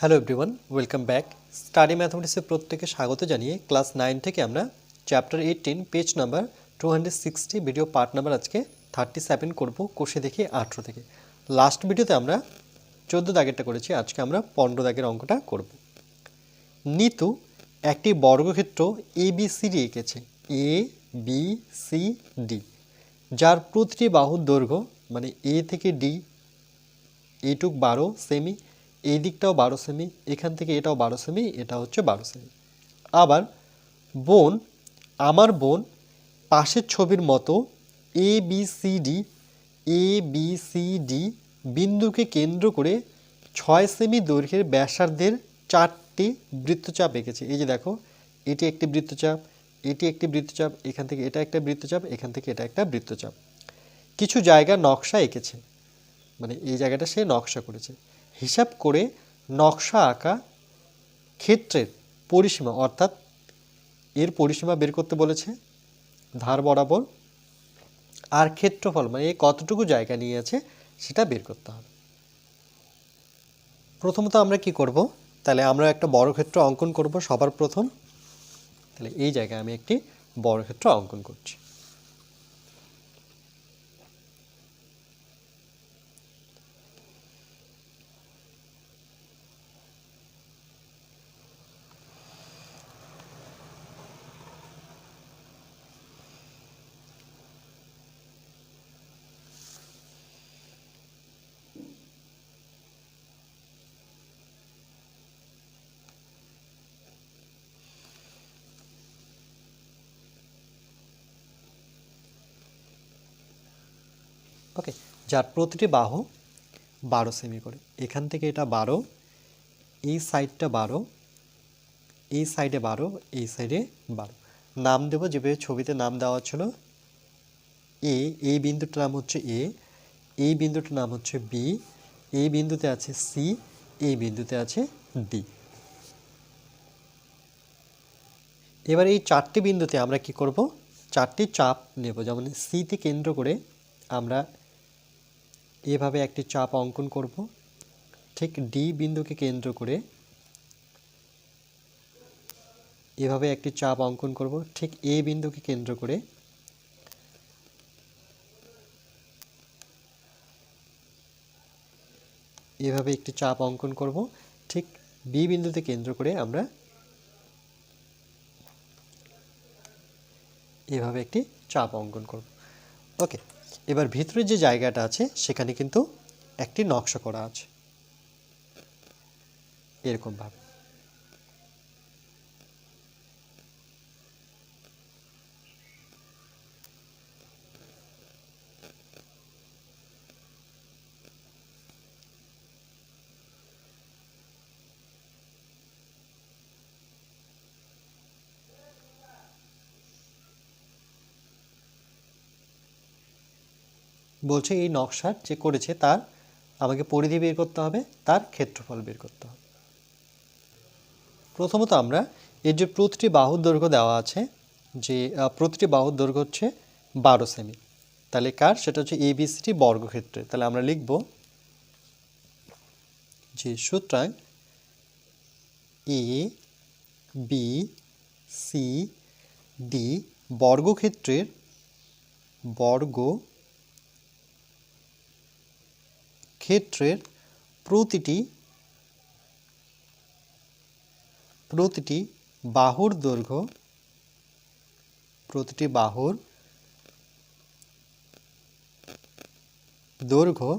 Hello everyone, welcome back. Study ম্যাথমেটিক্সে প্রত্যেকে স্বাগত জানিয়ে ক্লাস 9 থেকে আমরা chapter 18 page number 260 video part number আজকে 37 করব কোষে দেখি 18 থেকে। লাস্ট ভিডিওতে আমরা 14 দাগেরটা করেছি, আজকে আমরা 15 দাগের অঙ্কটা করব। নিতু একটি বর্গক্ষেত্র ABCD এঁকেছে, ABCD, যার প্রতিটি বাহুর দৈর্ঘ্য মানে A থেকে D এইটুক 12 সেমি, এই দিকটাও 12 সেমি, এখান থেকে এটাও 12 সেমি, এটা হচ্ছে 12 সেমি। আবার আমার বোন পাশের ছবির মতো ABCD বিন্দুকে কেন্দ্র করে 6 সেমি দৈর্ঘ্যের ব্যাসার্ধের 4টি বৃত্তচাপ এঁকেছে। এই যে দেখো, এটি একটি বৃত্তচাপ, এটি একটি বৃত্তচাপ, এখান থেকে এটা একটা বৃত্তচাপ, এখান থেকে এটা একটা বৃত্তচাপ। কিছু জায়গা নকশা এঁকেছে, মানে এই জায়গাটা সে নকশা করেছে। হিসাব করে নকশা আঁকা ক্ষেত্রের পরিসীমা, অর্থাৎ এর পরিসীমা বের করতে বলেছে ধার বরাবর, আর ক্ষেত্রফল মানে এ কতটুকু জায়গা নিয়ে আছে সেটা বের করতে হবে। প্রথমত আমরা কি করব, তাহলে আমরা একটা বর্গক্ষেত্র অঙ্কন করব সবার প্রথম। তাহলে এই জায়গায় আমি একটি বর্গক্ষেত্র অঙ্কন করছি। ওকে, যার প্রতিটি বাহু 12 সেমি করে, এখান থেকে এটা 12, এই সাইডটা 12, এই সাইডে 12, এই সাইডে 12। নাম দেব যেভাবে ছবিতে নাম দেওয়া ছিল। এই বিন্দুটার নাম হচ্ছে এ, এই বিন্দুটার নাম হচ্ছে বি, এই বিন্দুতে আছে সি, এই বিন্দুতে আছে ডি। এবার এই 4টি বিন্দুতে আমরা কি করব, 4টি চাপ নেব। যেমন সিতে কেন্দ্র করে আমরা এভাবে একটি চাপ অঙ্কন করব, ঠিক ডি বিন্দুকে কেন্দ্র করে এভাবে একটি চাপ অঙ্কন করব, ঠিক এ বিন্দুকে কেন্দ্র করে এভাবে একটি চাপ অঙ্কন করব, ঠিক বি বিন্দুতে কেন্দ্র করে আমরা এভাবে একটি চাপ অঙ্কন করব। ওকে, এবার ভিতরে যে জায়গাটা আছে সেখানে কিন্তু একটি নকশা করা আছে এরকমভাবে। বলছে এই নকশার যে করেছে তার আমাকে পরিধি বের করতে হবে, তার ক্ষেত্রফল বের করতে হবে। প্রথমত আমরা এর যে প্রতিটি বাহুর দৈর্ঘ্য দেওয়া আছে, যে প্রতিটি বাহুর দৈর্ঘ্য হচ্ছে 12 সেমি, তাহলে কার, সেটা হচ্ছে ABCD বর্গক্ষেত্রে। তাহলে আমরা লিখব যে সুতরাং ABCD বর্গক্ষেত্রের প্রতিটি বাহুর দৈর্ঘ্য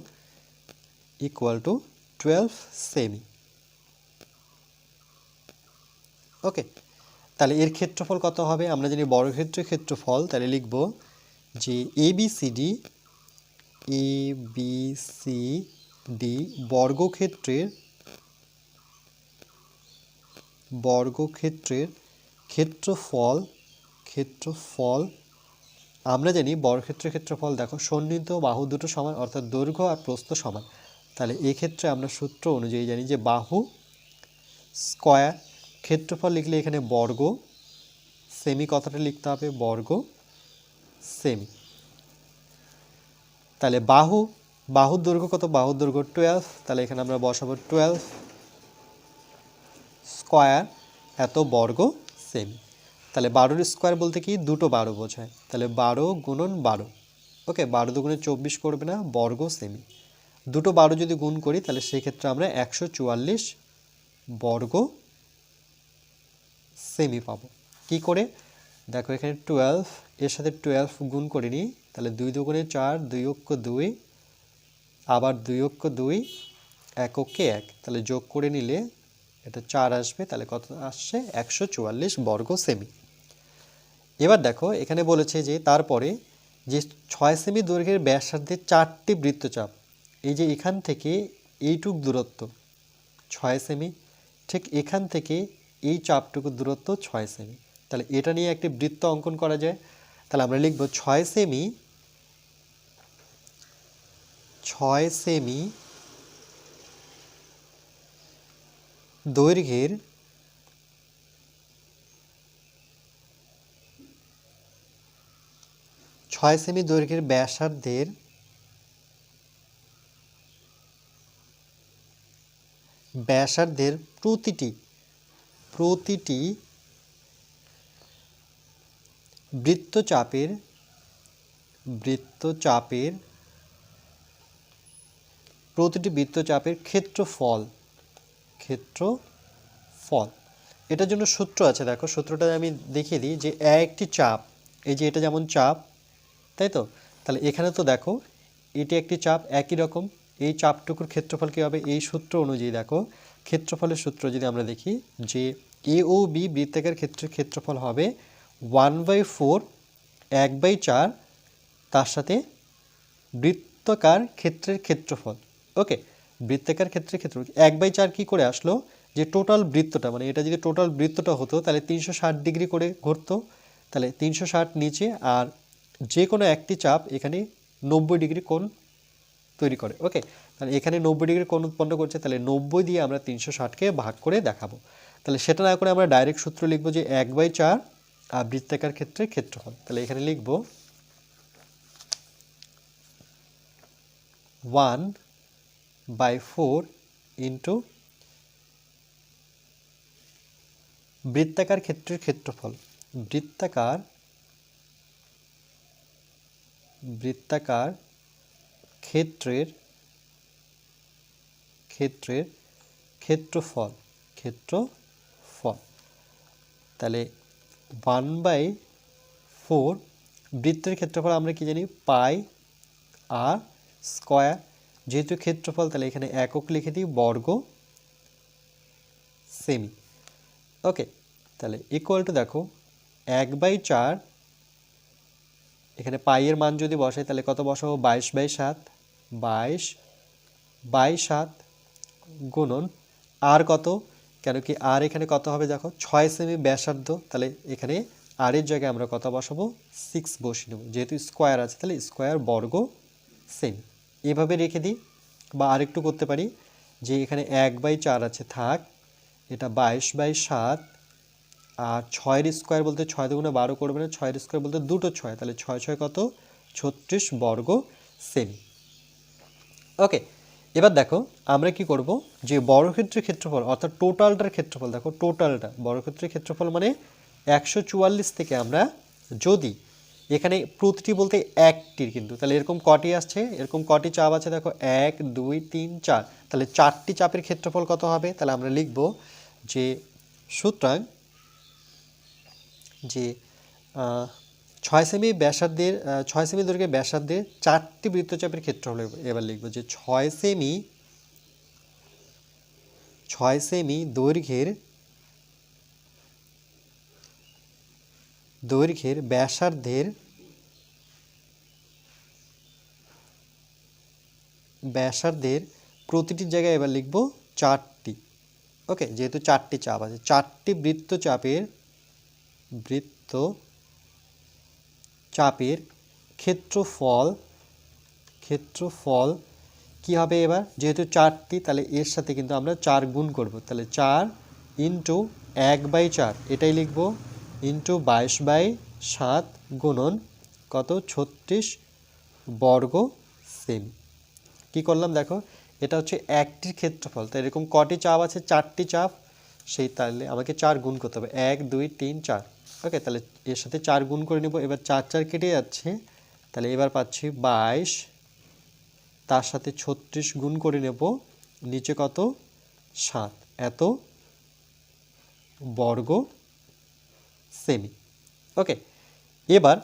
ইকুয়াল টু 12 সেমি। ওকে, তাহলে এর ক্ষেত্রফল কত হবে, আমরা জানি বর্গক্ষেত্রের ক্ষেত্রফল, তাহলে লিখব যে ABCD বর্গক্ষেত্রের ক্ষেত্রফল আমরা জানি বর্গক্ষেত্রের ক্ষেত্রফল, দেখো সন্নিহিত বাহু দুটো সমান, অর্থাৎ দৈর্ঘ্য আর প্রস্থ সমান। তাহলে এক্ষেত্রে আমরা সূত্র অনুযায়ী জানি যে বাহু স্কয়ার, ক্ষেত্রফল লিখলে এখানে বর্গ, সেমি কথাটা লিখতে হবে বর্গ সেমি। তাহলে বাহুর দৈর্ঘ্য কত, বাহুর দৈর্ঘ্য 12, তাহলে এখানে আমরা বসাবো 12 স্কোয়ার এত বর্গ সেমি। তাহলে 12 স্কোয়ার বলতে কি দুটো 12 বোঝায়, তাহলে 12 গুণন 12, ওকে 12 দুগুণে 24 করবে না, বর্গ সেমি। দুটো 12 যদি গুণ করি তাহলে সেক্ষেত্রে আমরা 144 বর্গ সেমি পাবো। কি করে দেখো, এখানে 12 এর সাথে 12 গুণ করে নিই, তাহলে 2 দুগুণে 4, 2 অক্ষ 2, আবার 2 অক্ষ 2, 1 অক্ষে 1, তাহলে যোগ করে নিলে এটা 4 আসবে, তাহলে কত আসছে 144 বর্গ সেমি। এবার দেখো এখানে বলেছে যে তারপরে যে 6 সেমি দৈর্ঘ্যের ব্যাসার্ধের 4টি বৃত্তচাপ, এই যে এখান থেকে এইটুক দূরত্ব 6 সেমি, ঠিক এখান থেকে এই চাপটুকু দূরত্ব 6 সেমি, তাহলে এটা নিয়ে একটি বৃত্ত অঙ্কন করা যায়। তাহলে আমরা লিখব 6 সেমি দৈর্ঘ্যের ব্যাসার্ধের প্রতিটি বৃত্তচাপের ক্ষেত্রফল। এটার জন্য সূত্র আছে, দেখো সূত্রটা আমি দেখিয়ে দিই। যে একটি চাপ, এই যে এটা যেমন চাপ, তাই তো, তাহলে এখানে তো দেখো এটি একটি চাপ, একই রকম এই চাপটুকুর ক্ষেত্রফল কী হবে, এই সূত্র অনুযায়ী দেখো ক্ষেত্রফলের সূত্র যদি আমরা দেখি যে এ ও বি বৃত্তাকার ক্ষেত্রফল হবে 1/4 1/4 তার সাথে বৃত্তাকার ক্ষেত্রের ক্ষেত্রফল। ওকে, বৃত্তাকার ক্ষেত্রের ক্ষেত্রফল 1/4 কী করে আসলো, যে টোটাল বৃত্তটা, মানে এটা যদি টোটাল বৃত্তটা হতো তাহলে 360 ডিগ্রি করে ঘুরতো, তাহলে 360 নিচে, আর যে কোনো একটি চাপ এখানে 90 ডিগ্রি কোণ তৈরি করে। ওকে, তাহলে এখানে 90 ডিগ্রি কোণ উৎপন্ন করছে, তাহলে 90 দিয়ে আমরা 360কে ভাগ করে দেখাবো। তাহলে সেটা না করে আমরা ডাইরেক্ট সূত্র লিখবো যে 1/4 আর বৃত্তাকার ক্ষেত্রের ক্ষেত্রফল। তাহলে এখানে লিখব 1/4 ইন্টু বৃত্তাকার ক্ষেত্রের ক্ষেত্রফল। বৃত্তাকার ক্ষেত্রের ক্ষেত্রফল। তাহলে 1/4 বৃত্তের ক্ষেত্রফল আমরা কি জানি, পাই আর স্কয়ার, যেহেতু ক্ষেত্রফল তাহলে এখানে একক লিখে দিই, বর্গ সেমি। ওকে, তাহলে ইকুয়াল টু দেখো 1/4, এখানে পাইয়ের মান যদি বসাই তাহলে কত বসাবো, 22/7, 22/7 গুণন আর কত, কেন কি আর এখানে কত হবে দেখো 6 সেমি ব্যাসার্ধ, তাহলে এখানে আর এর জায়গায় আমরা কত বসাবো 6 বসিয়ে নেব, যেহেতু স্কোয়ার আছে তাহলে স্কোয়ার বর্গ সেমি। এভাবে রেখে দিই, বা আরেকটু করতে পারি যে এখানে 1/4 আছে থাক, এটা 22/7, আর 6 স্কোয়ার বলতে 6 দুগুণে 12 করবে না, 6 স্কোয়ার বলতে দুটো 6, তাহলে 6 6 কত 36 বর্গ সেমি। ওকে, এবার দেখো আমরা কি করব, যে বর্গক্ষেত্রের ক্ষেত্রফল অর্থাৎ টোটালটার ক্ষেত্রফল, দেখো টোটালটা বর্গক্ষেত্রের ক্ষেত্রফল মানে 144 থেকে আমরা যদি এখানে প্রতিটি বলতে একটির, কিন্তু তাহলে এরকম কটি আসছে, এরকম কটি চাপ আছে দেখো 1 2 3 4, তাহলে 4টি চাপের ক্ষেত্রফল কত হবে, তাহলে আমরা লিখব যে সুতরাং যে 6 সেমি ব্যাসার্ধের 6 সেমি দৈর্ঘ্যের ব্যাসার্ধের 4টি বৃত্তচাপের ক্ষেত্রফল। এবার লিখব যে 6 সেমি দৈর্ঘ্যের ব্যাসার্ধের প্রতিটি জায়গায় এবার লিখব 4টি। ওকে, যেহেতু 4টি চাপ আছে, 4টি বৃত্তচাপের ক্ষেত্রফল কি হবে, এবার যেহেতু 4টি তাহলে এর সাথে কিন্তু আমরা 4 গুণ করব, তাহলে 4 ইন্টু 1/4 এটাই লিখব, ইন্টু 22/7 গুণন কত 36 বর্গ সেমি। কি করলাম দেখো, এটা হচ্ছে একটির ক্ষেত্রফল, তো এরকম কটি চাপ আছে, 4টি চাপ, সেই তাহলে আমাকে 4 গুণ করতে হবে, 1 2 3 4। ওকে, তাহলে এর সাথে 4 গুণ করে নেব। এবার 4 4 কেটে যাচ্ছে, তাহলে এবার পাচ্ছি 22, তার সাথে 36 গুণ করে নেব, নিচে কত 7, এত বর্গ সেমি। ওকে, এবার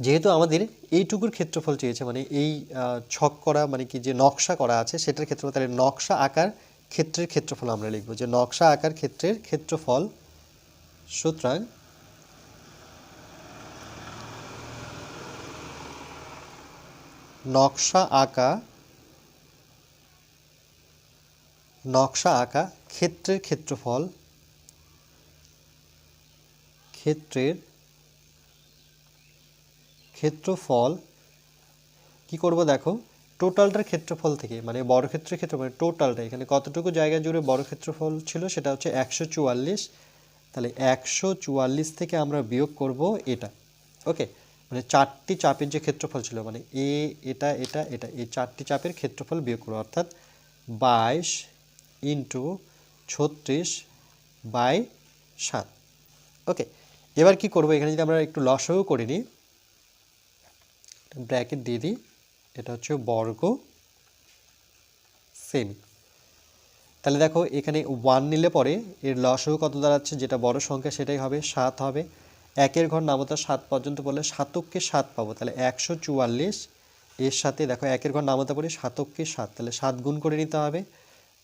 যেহেতু আমাদের এইটুকুর ক্ষেত্রফল চেয়েছে, মানে এই ছক করা মানে কি যে নকশা করা আছে সেটার ক্ষেত্রফল, তাহলে নকশা আকার ক্ষেত্রের ক্ষেত্রফল আমরা লিখব যে নকশা আকার ক্ষেত্রের ক্ষেত্রফল। সুতরাং নকশা আঁকা ক্ষেত্রের ক্ষেত্রফল, ক্ষেত্রফল কি করব দেখো, টোটালটার ক্ষেত্রফল থেকে, মানে বর্গক্ষেত্রের ক্ষেত্রফল টোটালটা, এখানে কতটুকু জায়গা জুড়ে বর্গক্ষেত্রফল ছিল সেটা হচ্ছে 144। তাহলে 144 থেকে আমরা বিয়োগ করব এটা। ওকে, মানে 4টি চাপের যে ক্ষেত্রফল ছিল, মানে এটা এটা এটা, এই 4টি চাপের ক্ষেত্রফল বিয়োগ করব, অর্থাৎ 22 ইন্টু 36/7। ওকে, এবার কি করব, এখানে যদি আমরা একটু লসাগু করে নিই, ব্র্যাকেট দিয়ে দিই, এটা হচ্ছে বর্গ সেমি। তাহলে দেখো এখানে 1 নিলে পরে এর লসাগু কত দাঁড়াচ্ছে, যেটা বড় সংখ্যা সেটাই হবে, 7 হবে। 1-এর ঘর নামতা 7 পর্যন্ত বললে 7কে 7 পাবো, তাহলে 144। এর সাথে দেখো 1-এর ঘর নামতা পড়ে 7কে 7, তাহলে 7 গুণ করে নিতে হবে,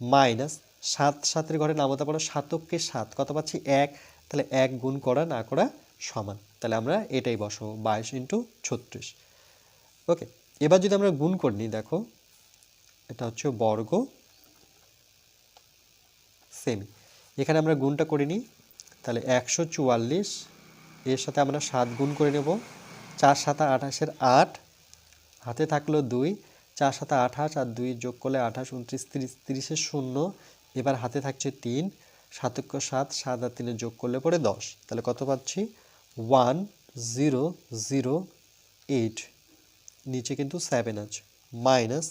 মাইনাস 7 7-এর ঘরে নামতা পড়ো 7কে 7, কত পাচ্ছি 1, তাহলে 1 গুণ করা না করা সমান, তাহলে আমরা এটাই বসাবো 22 ইন্টু 36। ওকে, এবার যদি আমরা গুণ করে নিই, দেখো এটা হচ্ছে বর্গ সেমি। এখানে আমরা গুণটা করে নিই, তাহলে 144, এর সাথে আমরা 7 গুণ করে নেব, 4 7 28-এর 8, হাতে থাকলো 2, 4 7 28 আর 2 যোগ করলে 28 29 30, 30-এর 0, এবার হাতে থাকছে 3, 7 7 7 আর 3 যোগ করলে পরে 10, তাহলে কত পাচ্ছি 1008, নিচে কিন্তু 7 আছে, মাইনাস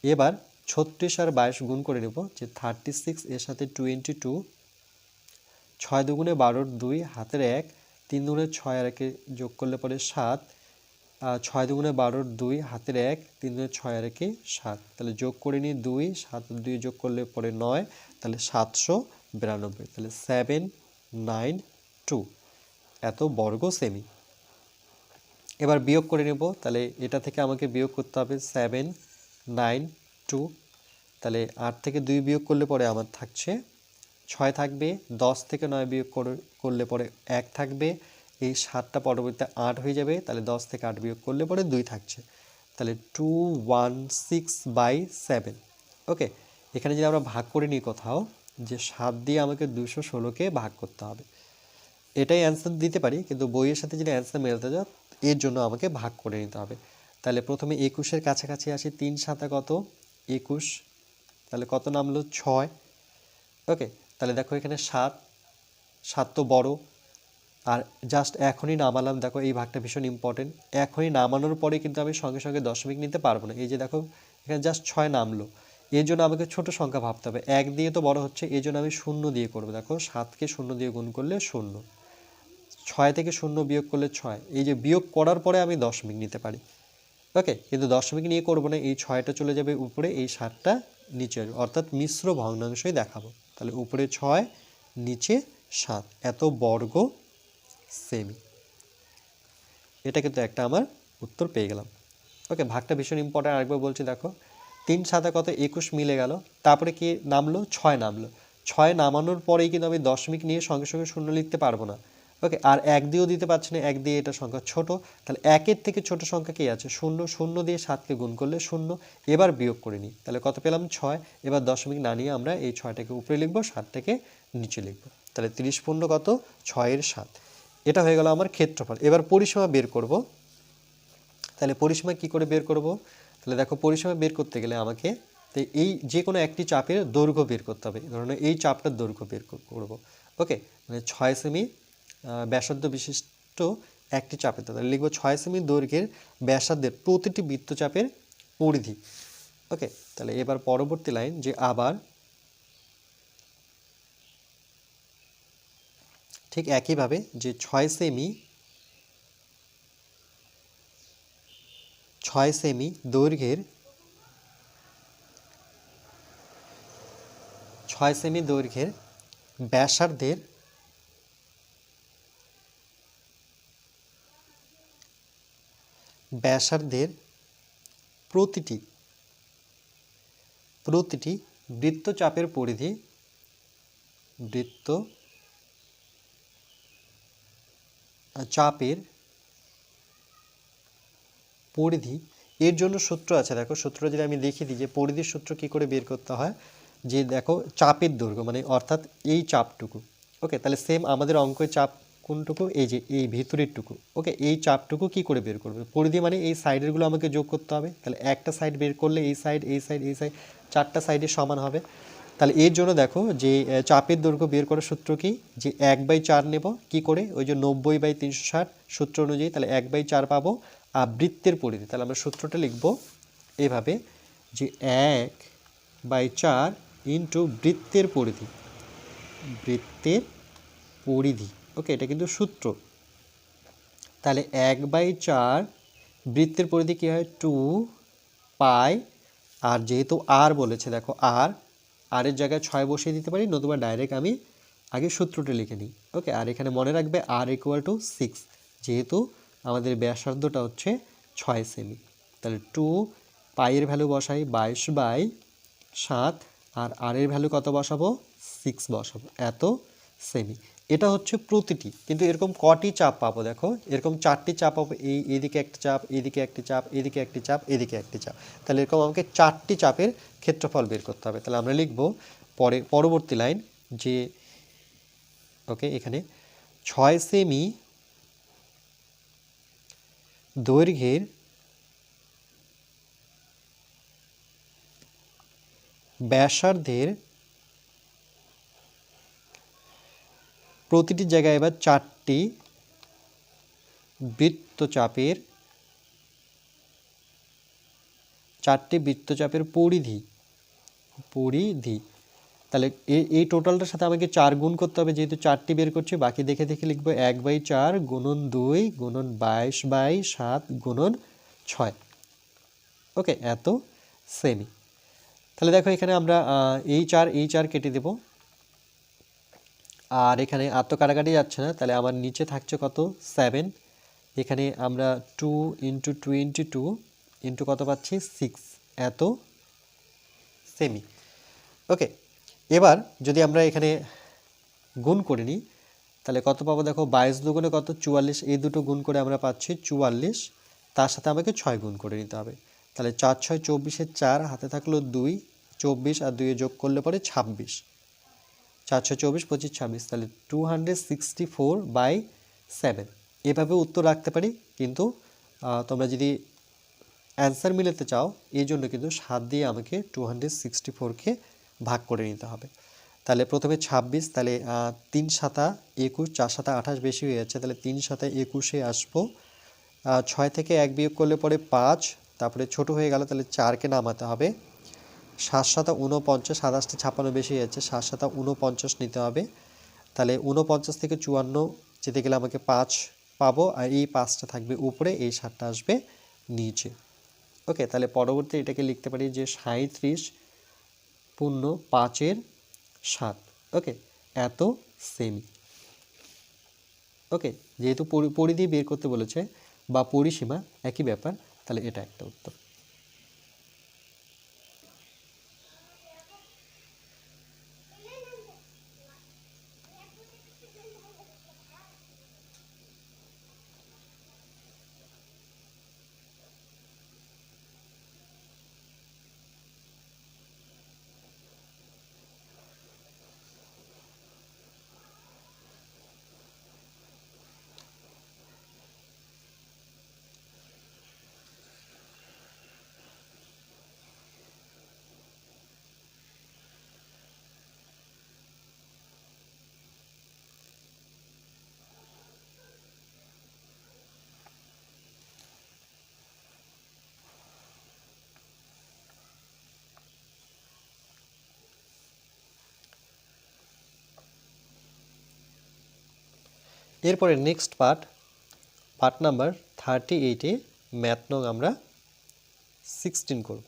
এবার 36 আর 22 গুণ করে নেব, যে 36, এর সাথে 22, 6 দুগুণে 12-র 2, হাতের 1, 3 দুগুণে 6 আর 1 যোগ করলে পরে 7, 6 দুগুণে 12-র 2, হাতের 1, 3 দুগুণে 6 আর 1 7, তাহলে যোগ করে নিই 2, 7 আর 2 যোগ করলে পরে 9, তাহলে 792, তাহলে 792 এত বর্গ সেমি। এবার বিয়োগ করে নেব, তাহলে এটা থেকে আমাকে বিয়োগ করতে হবে 792, তাহলে 8 থেকে 2 বিয়োগ করলে পরে আমার থাকছে 6 থাকবে, 10 থেকে 9 বিয়োগ করলে পরে 1 থাকবে, এই 7টা পরবর্তীতে 8 হয়ে যাবে, তাহলে 10 থেকে 8 বিয়োগ করলে পরে 2 থাকছে, তাহলে 216/7। ওকে, এখানে যদি আমরা ভাগ করে নিই কোথাও, যে 7 দিয়ে আমাকে 216কে ভাগ করতে হবে, এটাই অ্যান্সার দিতে পারি, কিন্তু বইয়ের সাথে যদি অ্যান্সার মেলাতে যাও এর জন্য আমাকে ভাগ করে নিতে হবে। তাহলে প্রথমে 21-এর কাছাকাছি আসি, 3 7 কত 21, তাহলে কত নামলো 6। ওকে, তাহলে দেখো এখানে 7 তো বড়, আর জাস্ট এখনই নামালাম, দেখো এই ভাগটা ভীষণ ইম্পর্টেন্ট, এখনই নামানোর পরে কিন্তু আমি সঙ্গে সঙ্গে দশমিক নিতে পারবো না, এই যে দেখো এখানে জাস্ট 6 নামলো, এর জন্য আমাকে ছোট সংখ্যা ভাবতে হবে, 1 দিয়ে তো বড় হচ্ছে, এই জন্য আমি 0 দিয়ে করবো, দেখো 7কে 0 দিয়ে গুণ করলে 0, 6 থেকে 0 বিয়োগ করলে 6, এই যে বিয়োগ করার পরে আমি দশমিক নিতে পারি। ওকে, কিন্তু দশমিক নিয়ে করবো না, এই 6টা চলে যাবে উপরে, এই 7টা নিচে আসবে, অর্থাৎ মিশ্র ভগ্নাংশই দেখাবো, তাহলে উপরে 6 নিচে 7 এত বর্গ সেমি। এটা কিন্তু একটা আমার উত্তর পেয়ে গেলাম। ওকে, ভাগটা ভীষণ ইম্পর্টেন্ট, আরেকবার বলছি, দেখো 3 7 কত 21 মিলে গেল, তারপরে কি নামলো 6 নামলো, 6 নামানোর পরেই কিন্তু আমি দশমিক নিয়ে সঙ্গে সঙ্গে 0 লিখতে পারবো না। ওকে, আর 1 দিয়েও দিতে পারছি না, 1 দিয়ে এটা সংখ্যা ছোট, তাহলে 1-এর থেকে ছোট সংখ্যা কি আছে 0, 0 দিয়ে 7কে গুণ করলে 0, এবার বিয়োগ করে নিই, তাহলে কত পেলাম 6, এবার দশমিক না নিয়ে আমরা এই 6টাকে উপরে লিখবো, 7টাকে নিচে লিখবো, তাহলে 30 পূর্ণ কত 6/7। এটা হয়ে গেল আমার ক্ষেত্রফল। এবার পরিসীমা বের করব, তাহলে পরিসীমা কি করে বের করব, তাহলে দেখো পরিসীমা বের করতে গেলে আমাকে এই যে কোনো একটি চাপের দৈর্ঘ্য বের করতে হবে, ধরুন এই চাপটার দৈর্ঘ্য বের করব। ওকে, মানে 6 সেমি ব্যাসার্ধ বিশিষ্ট একটি চাপের, তাহলে লিখবো 6 সেমি দৈর্ঘ্যের ব্যাসার্ধের প্রতিটি বৃত্তচাপের পরিধি। ওকে, তাহলে এবার পরবর্তী লাইন, যে আবার ঠিক একইভাবে যে 6 সেমি দৈর্ঘ্যের 6 সেমি দৈর্ঘ্যের ব্যাসার্ধের প্রতিটি বৃত্তচাপের পরিধি এর জন্য সূত্র আছে। দেখো সূত্র যদি আমি দেখিয়ে দিই যে পরিধির সূত্র কি করে বের করতে হয়, যে দেখো চাপের দৈর্ঘ্য মানে অর্থাৎ এই চাপটুকু। ওকে, তাহলে সেম আমাদের অঙ্কের চাপ কোনটুকু, এই যে এই ভিতরেরটুকু। ওকে, এই চাপটুকু কি করে বের করবে, পরিধি মানে এই সাইডেরগুলো আমাকে যোগ করতে হবে। তাহলে একটা সাইড বের করলে এই সাইড 4টা সাইডে সমান হবে। তাহলে এর জন্য দেখো যে চাপের দৈর্ঘ্য বের করার সূত্র কি, যে 1/4 নেব কি করে, ওই যে 90/360 সূত্র অনুযায়ী। তাহলে 1/4 পাবো। আর বৃত্তের পরিধি, তাহলে আমরা সূত্রটা লিখব এভাবে যে 1/4 ইন্টু বৃত্তের পরিধি। ওকে, এটা কিন্তু সূত্র। তাহলে 1/4 বৃত্তের পরিধি কী হয়, 2 পাই। আর যেহেতু আর বলেছে, দেখো আর এর জায়গায় 6 বসিয়ে দিতে পারি, নতুবা ডাইরেক্ট আমি আগে সূত্রটা লিখে নিই। ওকে, আর এখানে মনে রাখবে আর = 6, যেহেতু আমাদের ব্যাসার্ধটা হচ্ছে 6 সেমি। তাহলে 2 পাইয়ের ভ্যালু বসাই 22/7, আর এর ভ্যালু কত বসাবো, 6 বসাবো, এত সেমি। এটা হচ্ছে প্রতিটি, কিন্তু এরকম কটি চাপ পাবো, দেখো এরকম 4টি চাপ পাবো, এইদিকে একটি চাপ, এইদিকে একটি চাপ, এদিকে একটি চাপ, এদিকে একটি চাপ। তাহলে এরকম আমাকে 4টি চাপের ক্ষেত্রফল বের করতে হবে। তাহলে আমরা লিখব পরবর্তী লাইন যে ওকে, এখানে 6 সেমি দৈর্ঘ্যের ব্যাসার্ধের প্রতিটি জায়গায় এবার 4টি বৃত্তচাপের পরিধি। তাহলে এই টোটালটার সাথে আমাকে 4 গুণ করতে হবে, যেহেতু 4টি বের করছি। বাকি দেখে লিখবো 1/4 গুণন 2 গুণন 22/7 গুণন 6। ওকে, এত সেমি। তাহলে দেখো এখানে আমরা এই 4 কেটে দেব, আর এখানে আর তো কাটাকাটি যাচ্ছে না। তাহলে আমার নিচে থাকছে কত, 7। এখানে আমরা 2 × 2 × 2 ইন্টু কত পাচ্ছি, 6, এত সেমি। ওকে, এবার যদি আমরা এখানে গুণ করে নিই, তাহলে কত পাবো, দেখো 22 দুগুণে কত, 44। এই দুটো গুণ করে আমরা পাচ্ছি 44, তার সাথে আমাকে 6 গুণ করে নিতে হবে। তাহলে 4 6 24, 4 হাতে থাকলো 2, 24 আর 2 যোগ করলে পরে 26, 4 6 24 25 26, তাহলে 264/7। এভাবে উত্তর রাখতে পারি, কিন্তু তোমরা যদি অ্যান্সার মিলাতে চাও, এই জন্য কিন্তু 7 দিয়ে আমাকে 264কে ভাগ করে নিতে হবে। তাহলে প্রথমে 26, তাহলে 3 × 7 = 21, 4 × 7 = 28, বেশি হয়ে যাচ্ছে। তাহলে 3 × 7 = 21-এ আসবো। 6 থেকে 1 বিয়োগ করলে পরে 5, তারপরে ছোট হয়ে গেল, তাহলে 4কে নামাতে হবে। 7 × 7 = 49, 27 × 56 বেশি হয়ে যাচ্ছে, 7 × 7 = 49 নিতে হবে। তাহলে 49 থেকে 54 যেতে গেলে আমাকে 5 পাবো, আর এই 5টা থাকবে উপরে, এই 7টা আসবে নিচে। ওকে, তাহলে পরবর্তী এটাকে লিখতে পারি যে 37 পূর্ণ 5/7। ওকে, এত সেমি। ওকে, যেহেতু পরিধি বের করতে বলেছে বা পরিসীমা একই ব্যাপার, তাহলে এটা একটা উত্তর। এরপরে নেক্সট পার্ট নাম্বার 38-এ ম্যাথ নং আমরা 16 করব।